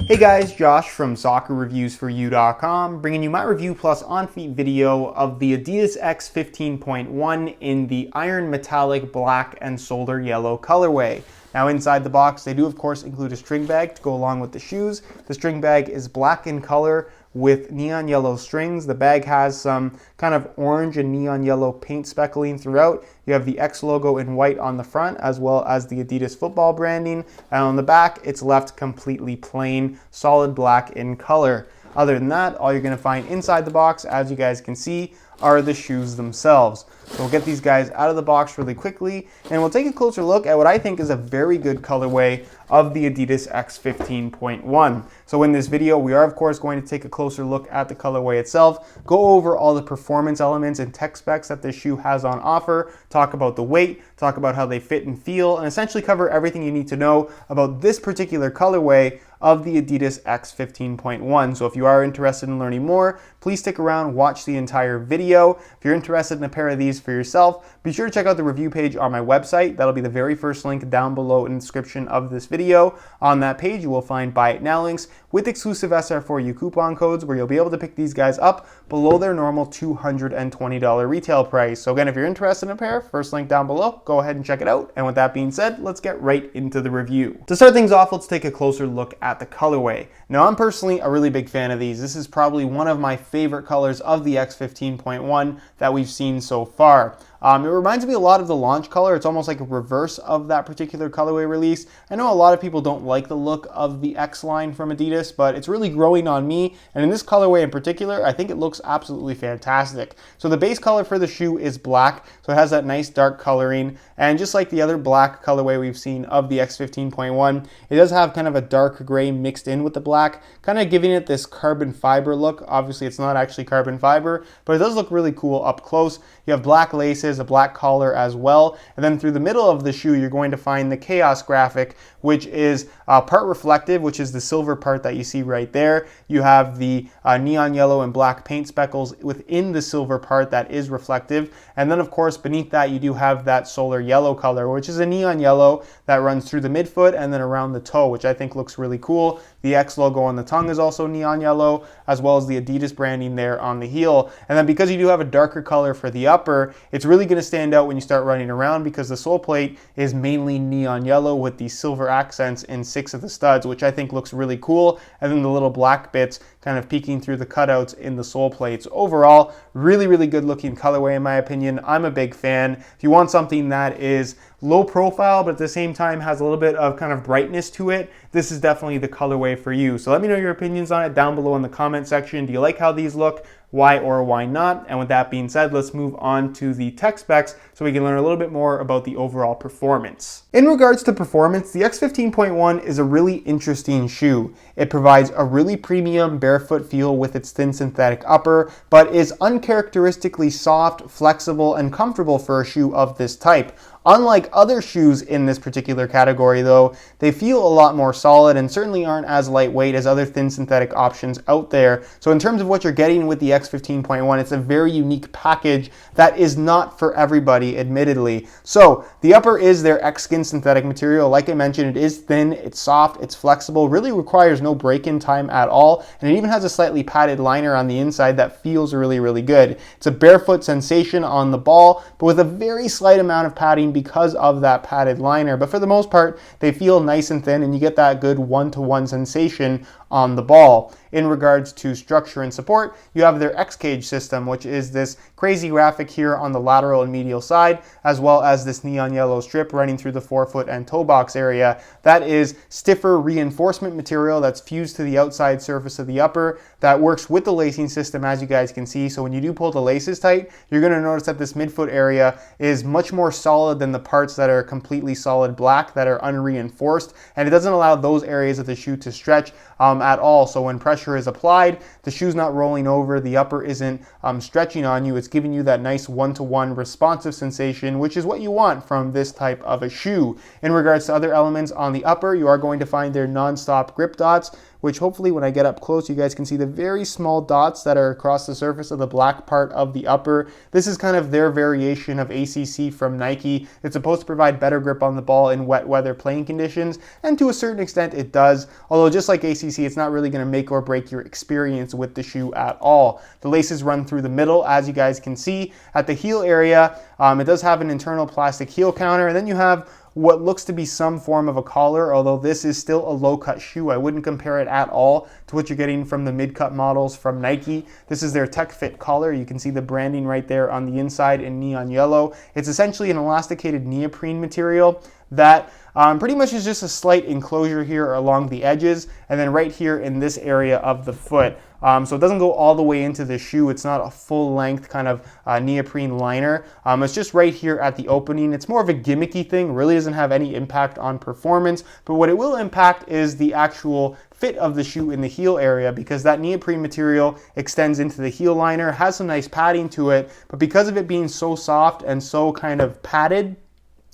Hey guys, Josh from soccerreviewsforyou.com, bringing you my review plus on-feet video of the Adidas X 15.1 in the iron metallic black and solder yellow colorway. Now inside the box, they do of course include a string bag to go along with the shoes. The string bag is black in color with neon yellow strings. The bag has some kind of orange and neon yellow paint speckling throughout. You have the X logo in white on the front, as well as the Adidas football branding. And on the back, it's left completely plain, solid black in color. Other than that, all you're gonna find inside the box, as you guys can see, are the shoes themselves. So we'll get these guys out of the box really quickly, and we'll take a closer look at what I think is a very good colorway of the Adidas X 15.1. So in this video, we are of course going to take a closer look at the colorway itself, go over all the performance elements and tech specs that this shoe has on offer, talk about the weight, talk about how they fit and feel, and essentially cover everything you need to know about this particular colorway of the Adidas X 15.1. So if you are interested in learning more, please stick around, watch the entire video. If you're interested in a pair of these for yourself, be sure to check out the review page on my website. That'll be the very first link down below in the description of this video. On that page, you will find Buy It Now links with exclusive SR4U coupon codes where you'll be able to pick these guys up below their normal $220 retail price. So again, if you're interested in a pair, first link down below, go ahead and check it out. And with that being said, let's get right into the review. To start things off, let's take a closer look at the colorway. Now, I'm personally a really big fan of these. This is probably one of my favorite colors of the X 15.1 that we've seen so far. It reminds me a lot of the launch color. It's almost like a reverse of that particular colorway release. I know a lot of people don't like the look of the X line from Adidas, but it's really growing on me. And in this colorway in particular, I think it looks absolutely fantastic. So the base color for the shoe is black, so it has that nice dark coloring. And just like the other black colorway we've seen of the X 15.1, it does have kind of a dark gray mixed in with the black, kind of giving it this carbon fiber look. Obviously, it's not actually carbon fiber, but it does look really cool up close. You have black laces, a black collar as well, and then through the middle of the shoe you're going to find the chaos graphic, which is part reflective, which is the silver part that you see right there. You have the neon yellow and black paint speckles within the silver part that is reflective, and then of course beneath that you do have that solar yellow color, which is a neon yellow that runs through the midfoot and then around the toe, which I think looks really cool. The X logo on the tongue is also neon yellow, as well as the Adidas branding there on the heel. And then because you do have a darker color for the upper, it's really going to stand out when you start running around because the sole plate is mainly neon yellow with the silver accents in 6 of the studs, which I think looks really cool. And then the little black bits kind of peeking through the cutouts in the sole plates. Overall, really, really good looking colorway in my opinion. I'm a big fan. If you want something that is low profile, but at the same time has a little bit of kind of brightness to it, this is definitely the colorway for you. So let me know your opinions on it down below in the comment section. Do you like how these look? Why or why not? And with that being said, let's move on to the tech specs so we can learn a little bit more about the overall performance. In regards to performance, the X 15.1 is a really interesting shoe. It provides a really premium barefoot feel with its thin synthetic upper, but is uncharacteristically soft, flexible, and comfortable for a shoe of this type. Unlike other shoes in this particular category though, they feel a lot more solid and certainly aren't as lightweight as other thin synthetic options out there. So in terms of what you're getting with the X 15.1, it's a very unique package that is not for everybody, admittedly. So the upper is their X Skin synthetic material. Like I mentioned, it is thin, it's soft, it's flexible, really requires no break-in time at all, and it even has a slightly padded liner on the inside that feels really, really good. It's a barefoot sensation on the ball, but with a very slight amount of padding because of that padded liner. But for the most part, they feel nice and thin and you get that good one-to-one sensation on the ball. In regards to structure and support, you have their X-Cage system, which is this crazy graphic here on the lateral and medial side, as well as this neon yellow strip running through the forefoot and toe box area. That is stiffer reinforcement material that's fused to the outside surface of the upper that works with the lacing system, as you guys can see. So when you do pull the laces tight, you're going to notice that this midfoot area is much more solid than the parts that are completely solid black that are unreinforced, and it doesn't allow those areas of the shoe to stretch at all. So when pressure is applied, the shoe's not rolling over, the upper isn't stretching on you, it's giving you that nice one-to-one responsive sensation, which is what you want from this type of a shoe. In regards to other elements on the upper, you are going to find their non-stop grip dots, which hopefully when I get up close, you guys can see the very small dots that are across the surface of the black part of the upper. This is kind of their variation of ACC from Nike. It's supposed to provide better grip on the ball in wet weather playing conditions, and to a certain extent it does, although just like ACC, it's not really going to make or break your experience with the shoe at all. The laces run through the middle, as you guys can see. At the heel area, it does have an internal plastic heel counter, and then you have what looks to be some form of a collar, although this is still a low-cut shoe. I wouldn't compare it at all to what you're getting from the mid-cut models from Nike. This is their Tech Fit collar. You can see the branding right there on the inside in neon yellow. It's essentially an elasticated neoprene material that pretty much is just a slight enclosure here along the edges, and then right here in this area of the foot. So it doesn't go all the way into the shoe. It's not a full length kind of neoprene liner. It's just right here at the opening. It's more of a gimmicky thing, really doesn't have any impact on performance, but what it will impact is the actual fit of the shoe in the heel area, because that neoprene material extends into the heel liner, has some nice padding to it, but because of it being so soft and so kind of padded,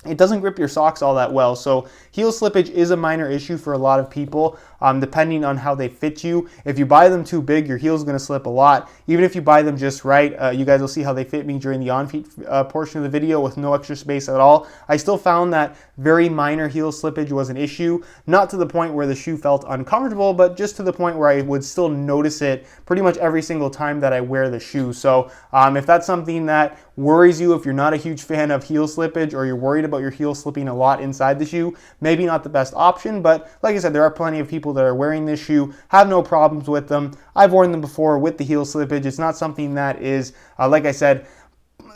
it doesn't grip your socks all that well. So heel slippage is a minor issue for a lot of people, depending on how they fit you. If you buy them too big, your heel's going to slip a lot. Even if you buy them just right, you guys will see how they fit me during the on-feet portion of the video with no extra space at all. I still found that very minor heel slippage was an issue, not to the point where the shoe felt uncomfortable, but just to the point where I would still notice it pretty much every single time that I wear the shoe. So if that's something that worries you, if you're not a huge fan of heel slippage, or you're worried about your heel slipping a lot inside the shoe, maybe not the best option. But like I said, there are plenty of people that are wearing this shoe, have no problems with them. I've worn them before with the heel slippage. It's not something that is, like I said,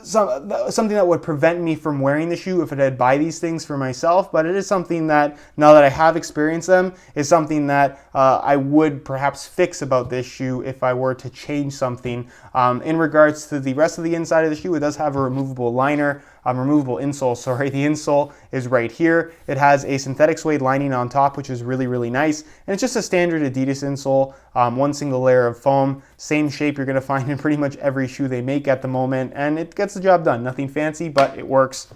something that would prevent me from wearing the shoe if I had buy these things for myself, but it is something that, now that I have experienced them, is something that I would perhaps fix about this shoe if I were to change something. In regards to the rest of the inside of the shoe, it does have a removable liner, removable insole, sorry. The insole is right here. It has a synthetic suede lining on top, which is really, really nice. And it's just a standard Adidas insole, one single layer of foam, same shape you're gonna find in pretty much every shoe they make at the moment, and it gets the job done. Nothing fancy, but it works.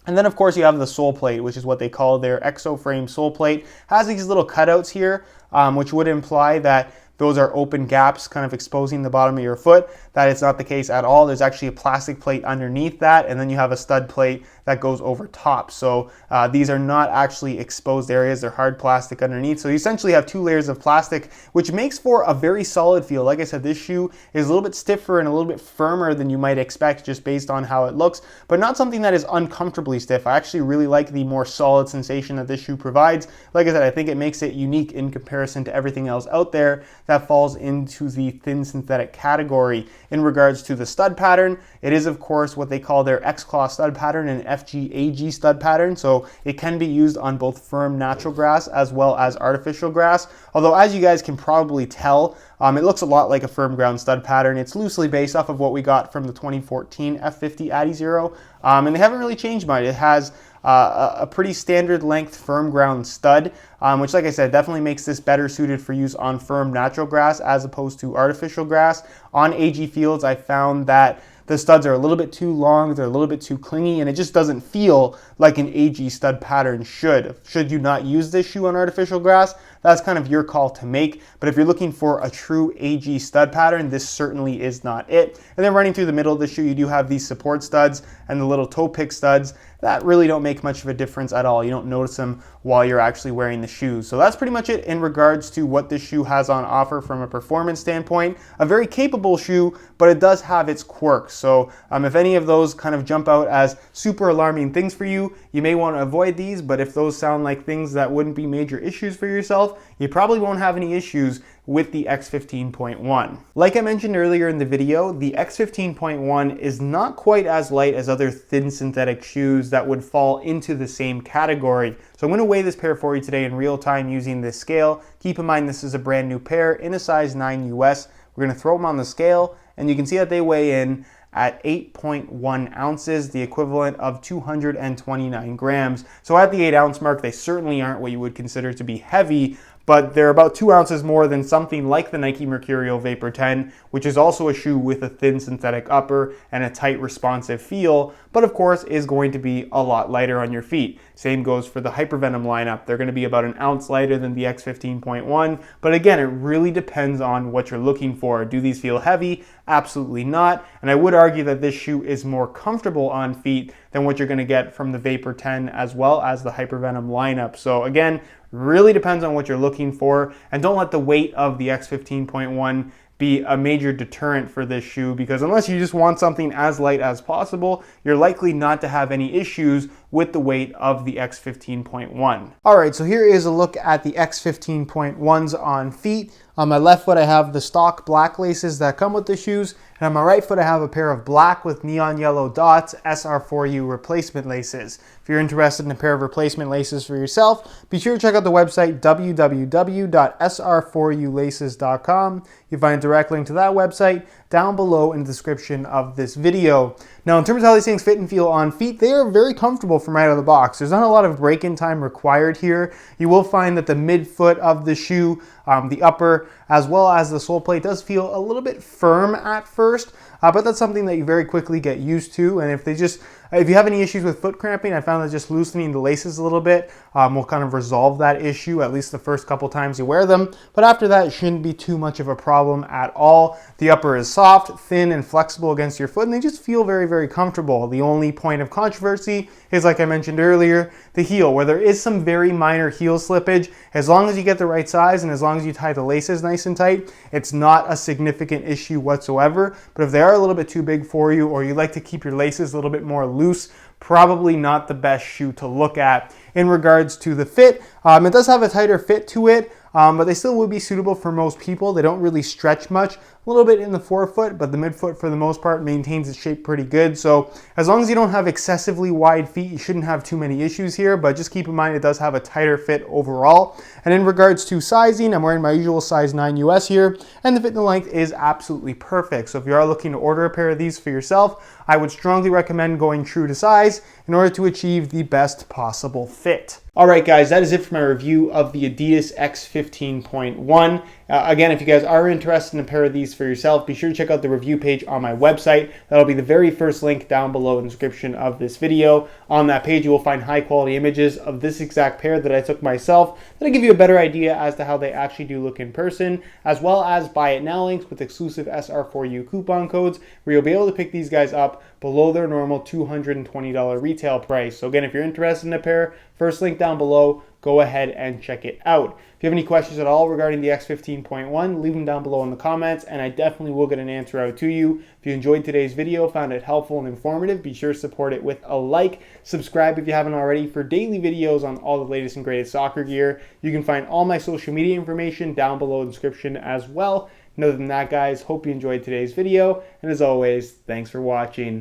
And then of course you have the sole plate, which is what they call their exo-frame sole plate. Has these little cutouts here, which would imply that those are open gaps kind of exposing the bottom of your foot. That is not the case at all. There's actually a plastic plate underneath that, and then you have a stud plate that goes over top. So these are not actually exposed areas. They're hard plastic underneath. So you essentially have two layers of plastic, which makes for a very solid feel. Like I said, this shoe is a little bit stiffer and a little bit firmer than you might expect just based on how it looks, but not something that is uncomfortably stiff. I actually really like the more solid sensation that this shoe provides. Like I said, I think it makes it unique in comparison to everything else out there that falls into the thin synthetic category. In regards to the stud pattern, it is of course what they call their X-Claw stud pattern and FG-AG stud pattern, so it can be used on both firm natural grass as well as artificial grass. Although as you guys can probably tell, it looks a lot like a firm ground stud pattern. It's loosely based off of what we got from the 2014 F50 Adizero, and they haven't really changed much. It has a pretty standard length firm ground stud, which like I said, definitely makes this better suited for use on firm natural grass as opposed to artificial grass. On AG fields, I found that the studs are a little bit too long, they're a little bit too clingy, and it just doesn't feel like an AG stud pattern should. Should you not use this shoe on artificial grass? That's kind of your call to make, but if you're looking for a true AG stud pattern, this certainly is not it. And then running through the middle of the shoe, you do have these support studs and the little toe pick studs that really don't make much of a difference at all. You don't notice them while you're actually wearing the shoes. So that's pretty much it in regards to what this shoe has on offer from a performance standpoint. A very capable shoe, but it does have its quirks. So if any of those kind of jump out as super alarming things for you, you may want to avoid these, but if those sound like things that wouldn't be major issues for yourself, you probably won't have any issues with the X15.1. Like I mentioned earlier in the video, the X15.1 is not quite as light as other thin synthetic shoes that would fall into the same category. So I'm going to weigh this pair for you today in real time using this scale. Keep in mind this is a brand new pair in a size 9 US. We're going to throw them on the scale, and you can see that they weigh in at 8.1 ounces, the equivalent of 229 grams. So at the 8 ounce mark, they certainly aren't what you would consider to be heavy, but they're about 2 ounces more than something like the Nike Mercurial Vapor 10, which is also a shoe with a thin synthetic upper and a tight responsive feel, but of course is going to be a lot lighter on your feet. Same goes for the Hypervenom lineup. They're going to be about an ounce lighter than the X15.1, but again, it really depends on what you're looking for. Do these feel heavy? Absolutely not, and I would argue that this shoe is more comfortable on feet than what you're going to get from the Vapor 10 as well as the Hypervenom lineup. So again, really depends on what you're looking for, and don't let the weight of the X15.1 be a major deterrent for this shoe, because unless you just want something as light as possible, you're likely not to have any issues with the weight of the X15.1. All right, so here is a look at the X15.1s on feet. On my left foot, I have the stock black laces that come with the shoes, and on my right foot, I have a pair of black with neon yellow dots SR4U replacement laces. If you're interested in a pair of replacement laces for yourself, be sure to check out the website www.sr4ulaces.com. You'll find a direct link to that website down below in the description of this video. Now, in terms of how these things fit and feel on feet, they are very comfortable from right out of the box. There's not a lot of break-in time required here. You will find that the midfoot of the shoe, the upper, as well as the sole plate does feel a little bit firm at first, but that's something that you very quickly get used to. And if you have any issues with foot cramping, I found that just loosening the laces a little bit will kind of resolve that issue, at least the first couple times you wear them. But after that, it shouldn't be too much of a problem at all. The upper is soft, thin, and flexible against your foot, and they just feel very, very comfortable. The only point of controversy is, like I mentioned earlier, the heel, where there is some very minor heel slippage. As long as you get the right size and as long as you tie the laces nice and tight, it's not a significant issue whatsoever. But if they are a little bit too big for you, or you like to keep your laces a little bit more loose, probably not the best shoe to look at. In regards to the fit, it does have a tighter fit to it, but they still would be suitable for most people. They don't really stretch much, a little bit in the forefoot, but the midfoot for the most part maintains its shape pretty good. So as long as you don't have excessively wide feet, you shouldn't have too many issues here, but just keep in mind it does have a tighter fit overall. And in regards to sizing, I'm wearing my usual size 9 US here, and the fit and the length is absolutely perfect. So if you are looking to order a pair of these for yourself, I would strongly recommend going true to size in order to achieve the best possible fit. All right, guys, that is it for my review of the Adidas X15.1. Again, if you guys are interested in a pair of these for yourself, be sure to check out the review page on my website. That'll be the very first link down below in the description of this video. On that page, you will find high quality images of this exact pair that I took myself. That'll give you a better idea as to how they actually do look in person, as well as buy it now links with exclusive SR4U coupon codes, where you'll be able to pick these guys up below their normal $220 retail price. So again, if you're interested in a pair, first link down below, go ahead and check it out. If you have any questions at all regarding the X15.1, leave them down below in the comments, and I definitely will get an answer out to you. If you enjoyed today's video, found it helpful and informative, be sure to support it with a like. Subscribe if you haven't already for daily videos on all the latest and greatest soccer gear. You can find all my social media information down below in the description as well. And other than that, guys, hope you enjoyed today's video, and as always, thanks for watching.